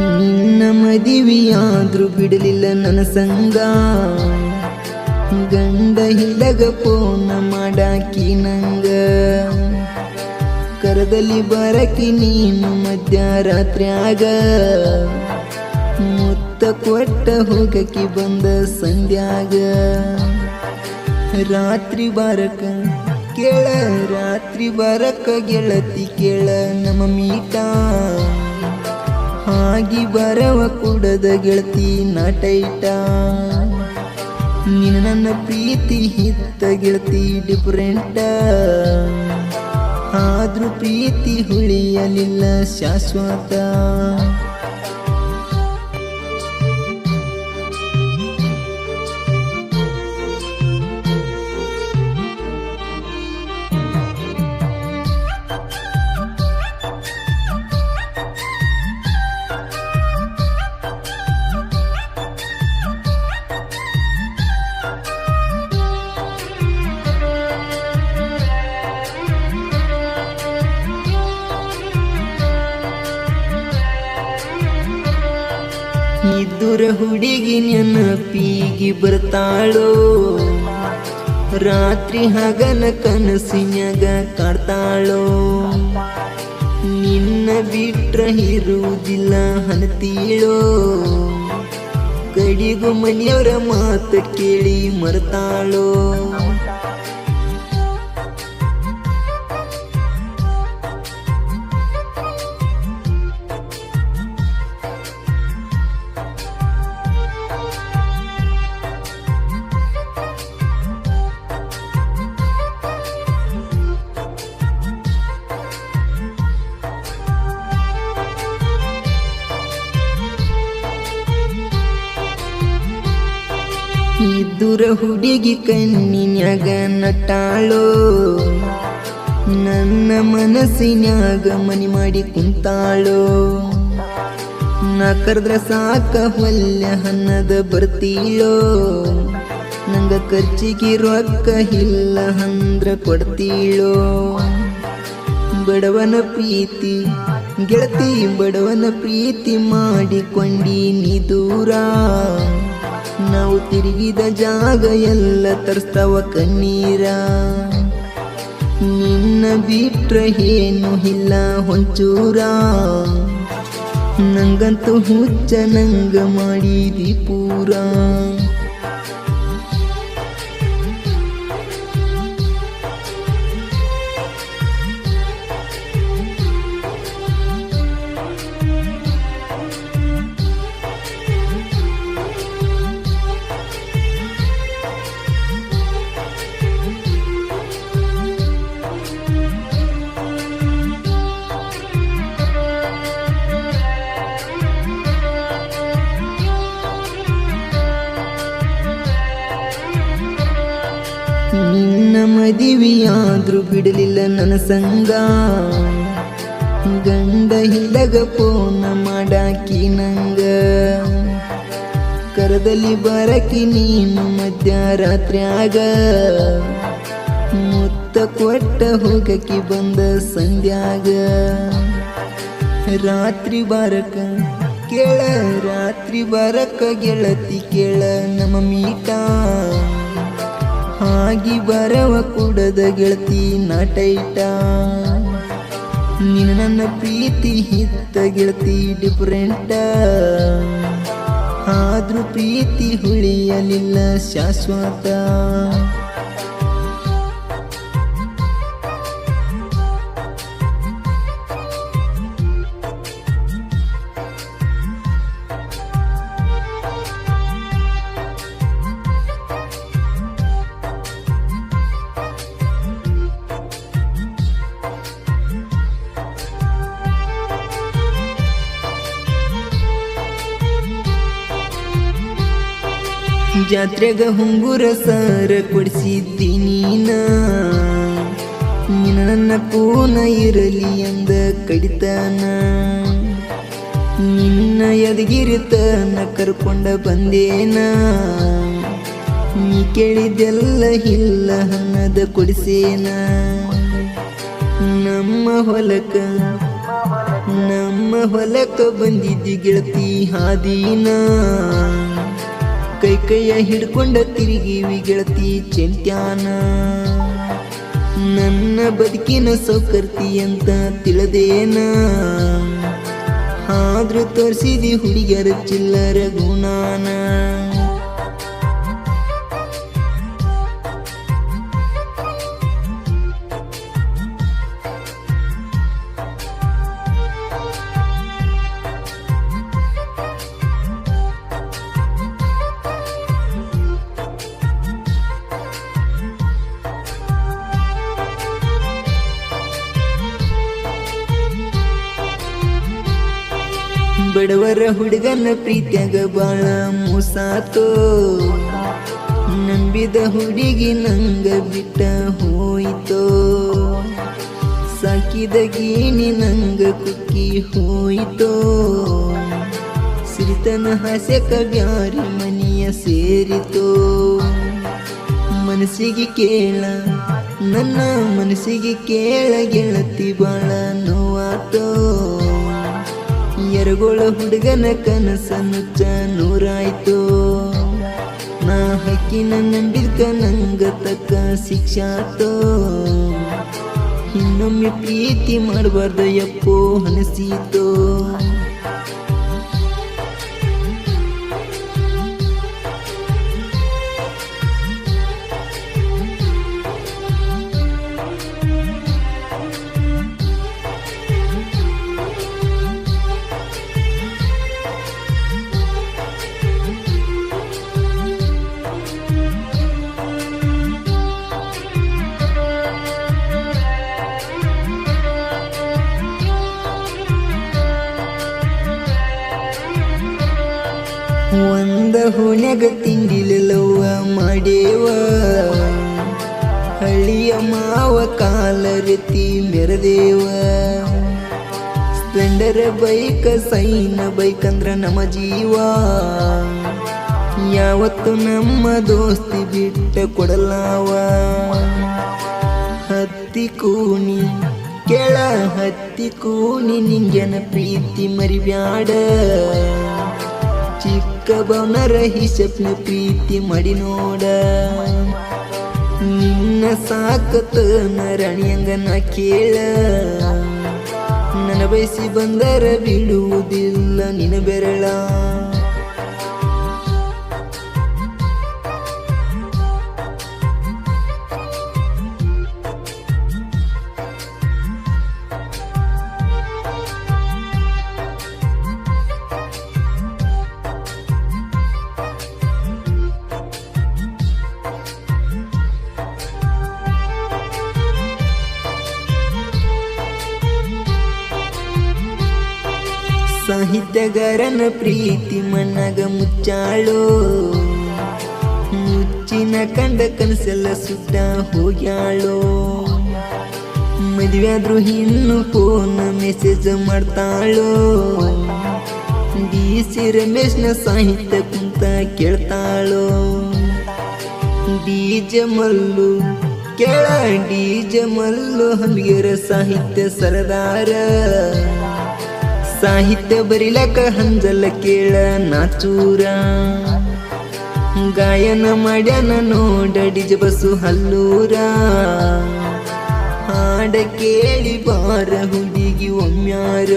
ನಿನ್ನ ಮದುವೆಯಾದ್ರೂ ಬಿಡಲಿಲ್ಲ ನನ್ನ ಸಂಗ, ಗಂಡ ಇಲ್ಲಗ ಫೋನ ಮಾಡಾಕಿ ನಂಗ, ಕರದಲ್ಲಿ ಬರಕಿ ನೀನು ಮಧ್ಯರಾತ್ರ್ಯಾಗ, ಮುತ್ತ ಕೊಟ್ಟ ಹೋಗಕಿ ಬಂದ ಸಂಧ್ಯಾಗ. ರಾತ್ರಿ ಬಾರಕ ಕೇಳ, ರಾತ್ರಿ ಬಾರಕ ಗೆಳತಿ ಕೇಳ ನಮ್ಮ ಮೀಟ, ಆಗಿ ಬರವ ಕೂಡದ ಗೆಳತಿ ನಾಟೈಟ. ನೀನು ನನ್ನ ಪ್ರೀತಿ ಹಿತ್ತ ಗೆಳತಿ ಡಿಫರೆಂಟ, ಆದ್ರೂ ಪ್ರೀತಿ ಉಳಿಯಲಿಲ್ಲ ಶಾಶ್ವತ. ಇದ್ದುರ ಹುಡುಗಿ ನೆನಪಿಗೆ ಬರ್ತಾಳೋ, ರಾತ್ರಿ ಹಗಲ ಕನಸಿನ್ಯಾಗ ಕಾಡ್ತಾಳೋ, ನಿನ್ನ ಬಿಟ್ರ ಇರುವುದಿಲ್ಲ ಹನತೀಳೋ, ಕಡಿಗೂ ಮನೆಯವರ ಮಾತು ಕೇಳಿ ಮರ್ತಾಳೋ. ಇದ್ದುರ ಹುಡುಗಿ ಕಣ್ಣಿನ್ಯಾಗ ನಟ್ಟಾಳೋ, ನನ್ನ ಮನಸ್ಸಿನ್ಯಾಗ ಮನಿ ಮಾಡಿ ಕುಂತಾಳೋ, ನಾ ಕರೆದ್ರ ಸಾಕ ಹೊಲ್ಯ ಹನ್ನದ ಬರ್ತೀಳೋ, ನಂಗ ಖರ್ಚಿಗೆ ರೊಕ್ಕ ಇಲ್ಲ ಅಂದ್ರ ಕೊಡ್ತೀಳೋ. ಬಡವನ ಪ್ರೀತಿ ಗೆಳತಿ ಬಡವನ ಪ್ರೀತಿ ಮಾಡಿಕೊಂಡಿ ನೀ ದೂರ, ನಾವು ತಿರುಗಿದ ಜಾಗ ಎಲ್ಲ ತರ್ಸ್ತಾವ ಕಣ್ಣೀರ, ನಿನ್ನ ಬಿಟ್ರ ಏನು ಇಲ್ಲ ಹೊಂಚೂರ, ನಂಗಂತೂ ಹುಚ್ಚ ನಂಗ ಮಾಡಿದಿ ಪೂರ. ನಿನ್ನ ಮದುವೆಯಾದ್ರೂ ಬಿಡಲಿಲ್ಲ ನನ್ನ ಸಂಗ, ಗಂಡ ಇಲ್ಲಗ ಫೋನ ಮಾಡಾಕಿ ನಂಗ, ಕರದಲ್ಲಿ ಬರಕಿ ನೀನು ಮಧ್ಯರಾತ್ರ್ಯಾಗ, ಮುತ್ತ ಕೊಟ್ಟ ಹೋಗಕಿ ಬಂದ ಸಂಧ್ಯಾಗ. ರಾತ್ರಿ ಬಾರಕ ಕೇಳ, ರಾತ್ರಿ ಬಾರಕ ಗೆಳತಿ ಕೇಳ ನಮ್ಮ ಮೀಟ, ಆಗಿ ಬರವ ಕೂಡದ ಗೆಳತಿ ನಾಟೈಟ. ನೀನು ನನ್ನ ಪ್ರೀತಿ ಹಿತ್ತ ಗೆಳತಿ ಡಿಫರೆಂಟ, ಆದ್ರೂ ಪ್ರೀತಿ ಉಳಿಯಲಿಲ್ಲ ಶಾಶ್ವತ. ಜಾತ್ರೆಗ ಹುಂಗುರ ಸಾರ ಕೊಡಿಸಿದ್ದಿ ನೀನ, ನನ್ನ ಕೂನ ಇರಲಿ ಎಂದ ಕಡಿತಾನ, ನಿನ್ನ ಯದಗಿರಿತನ ಕರ್ಕೊಂಡ ಬಂದೇನ, ನೀ ಕೇಳಿದೆಲ್ಲ ಇಲ್ಲ ಹನ್ನದ ಕೊಡಿಸೇನ. ನಮ್ಮ ಹೊಲಕ ನಮ್ಮ ಹೊಲಕ್ಕ ಬಂದಿದ್ದಿ ಗೆಳತಿ ಹಾದಿನ ಕೈಯ ಹಿಡ್ಕೊಂಡ ತಿರುಗಿವಿ ಗೆಳತಿ ಚೆಂತ್ಯಾನ ನನ್ನ ಬದುಕಿನ ಸೌಕರ್ತಿ ಅಂತ ತಿಳಿದೇನ ಆದ್ರೂ ತೋರಿಸಿದಿ ಹುಡುಗಿಯರ ಚಿಲ್ಲರ ಗುಣಾನ ಬಡವರ ಹುಡುಗನ ಪ್ರೀತ್ಯಾಗ ಬಾಳ ಮೋಸಾತೋ ನಂಬಿದ ಹುಡುಗಿ ನಂಗ ಬಿಟ್ಟ ಹೋಯಿತೋ ಸಾಕಿದ ಗೀನಿ ನಂಗ ಕುಕ್ಕಿ ಹೋಯಿತೋ ಸಿರಿತನ ಹಾಸ್ಯಕ ಬ್ಯಾರಿ ಮನಿಯ ಸೇರಿತೋ ಮನಸ್ಸಿಗೆ ಕೇಳ ನನ್ನ ಮನಸ್ಸಿಗೆ ಕೇಳ ಗೆಳತಿ ಬಾಳ ನೋವಾತೋ ಎರಗೋಳ ಹುಡುಗನ ಕನಸ ನುಚ್ಚ ನೂರಾಯ್ತು ನಾ ಹಕ್ಕಿನ ನಂಬಿದ್ಕ ನಂಗ ತಕ್ಕ ಶಿಕ್ಷಾತೋ ಇನ್ನೊಮ್ಮೆ ಪ್ರೀತಿ ಮಾಡಬಾರ್ದ ಯಪ್ಪೋ ಅನಿಸೀತೋ ಒಂದ ಹುಣ್ಯಾಗ ತಿಂಡಿಲವ್ವ ಮಾಡೇವ ಹಳ್ಳಿಯ ಮಾವ ಕಾಲ ರೀತಿ ಮೆರದೇವ ಸ್ಪ್ಲೆಂಡರ್ ಬೈಕ್ ಸೈನ ಬೈಕ್ ಅಂದ್ರ ನಮ್ಮ ಜೀವ ಯಾವತ್ತು ನಮ್ಮ ದೋಸ್ತಿ ಬಿಟ್ಟ ಕೊಡಲಾವ ಹತ್ತಿ ಕೂನಿ ಕೆಳ ಹತ್ತಿ ಕೂನಿ ನಿಂಗನ ಪ್ರೀತಿ ಮರಿಬ್ಯಾಡ ಚಿಕ್ಕ ಬವನರ ಹಿಸಪ್ನ ಪ್ರೀತಿ ಮಾಡಿ ನೋಡ ನಿನ್ನ ಸಾಕತ ನರಣಿಯಂಗ ನಾ ಕೇಳ ನನ್ನ ಬಯಸಿ ಬಂದರ ಬಿಡುವುದಿಲ್ಲ ನಿನ್ನ ಬೆರಳ ಸಾಹಿತ್ಯಗಾರನ ಪ್ರೀತಿ ಮಣ್ಣಾಗ ಮುಚ್ಚಾಳೋ ಮುಚ್ಚಿನ ಕಂಡ ಕನಸೆಲ್ಲ ಸುಟ್ಟ ಹೋಗ್ಯಾಳೋ ಮದುವೆಯಾದ್ರೂ ಇನ್ನು ಫೋನ್ ಮೆಸೇಜ್ ಮಾಡ್ತಾಳೋ ಡಿ.ಸಿ. ರಮೇಶ್ನ ಸಾಹಿತ್ಯ ಕುಂತ ಕೇಳ್ತಾಳೋ ಡಿ.ಜೆ. ಮಲ್ಲು ಕೇಳ ಡಿ.ಜೆ. ಮಲ್ಲು ಹಂಬಿಗರ ಸಾಹಿತ್ಯ ಸರದಾರ ಸಾಹಿತ್ಯ ಬರಿಲಕ ಹಂಜಲ ಕೇಳ ನಾಚೂರ ಗಾಯನ ಮಾಡ್ಯಾನ ನೋಡ ಡಿ.ಜೆ. ಬಸು ಹಲ್ಲೂರ ಹಾಡ ಕೇಳಿ ಬಾರ ಹುಡುಗಿ ಒಮ್ಮ್ಯಾರ